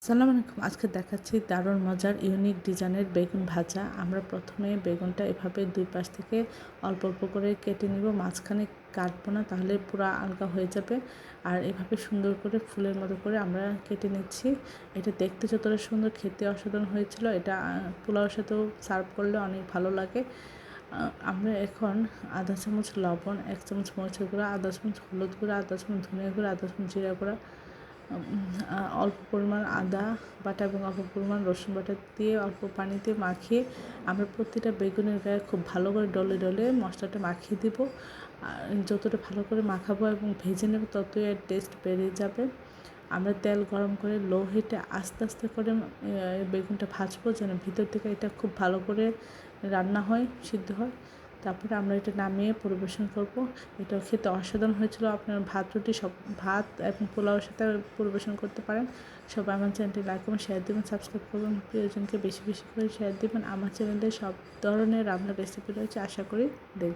আসসালামু আলাইকুম। আজকে দেখাচ্ছি দারুণ মজার ইউনিক ডিজাইনের বেগুন ভাজা। আমরা প্রথমে বেগুনটা এভাবে দুই পাশ থেকে অল্প অল্প করে কেটে নিব, মাঝখানে কাটবো না, তাহলে পুরো আলগা হয়ে যাবে। আর এভাবে সুন্দর করে ফুলের মতো করে আমরা কেটে নিচ্ছি। এটা দেখতে যতটা সুন্দর, খেতে অসাধারণ হয়েছিল। এটা পোলাওর সাথেও সার্ভ করলে অনেক ভালো লাগে। আমরা এখন আধা চামচ লবণ, 1 চামচ মরিচের গুঁড়া, আধা চামচ হলুদ গুঁড়া, আধা চামচ ধনিয়া গুঁড়া, আধা চামচ জিরা গুঁড়া, অল্প পরিমাণ আদা বাটা এবং অল্প পরিমাণ রসুন বাটা দিয়ে অল্প পানিতে মাখিয়ে আমরা প্রতিটা বেগুনের গায়ে খুব ভালো করে ডলে ডলে মশলাটা মাখিয়ে দেবো। যতটা ভালো করে মাখাবো এবং ভেজে নেব, ততই এর টেস্ট বেড়ে যাবে। আমরা তেল গরম করে লো হিটে আস্তে আস্তে করে বেগুনটা ভাজবো, যেন ভিতর থেকে এটা খুব ভালো করে রান্না হয়, সিদ্ধ হয়। তারপরে আমরা এটা নামিয়ে পরিবেশন করব। এটাও খেতে অসাধারণ হয়েছিল। আপনার ভাত রুটি সব, ভাত এবং পোলাওর সাথে পরিবেশন করতে পারেন। সবাই আমার চ্যানেলটি লাইক করবেন, শেয়ার দেবেন, সাবস্ক্রাইব করবেন, প্রিয়জনকে বেশি বেশি করে শেয়ার দেবেন। আমার চ্যানেলে সব ধরনের রান্নার রেসিপি রয়েছে, আশা করি দেখবেন।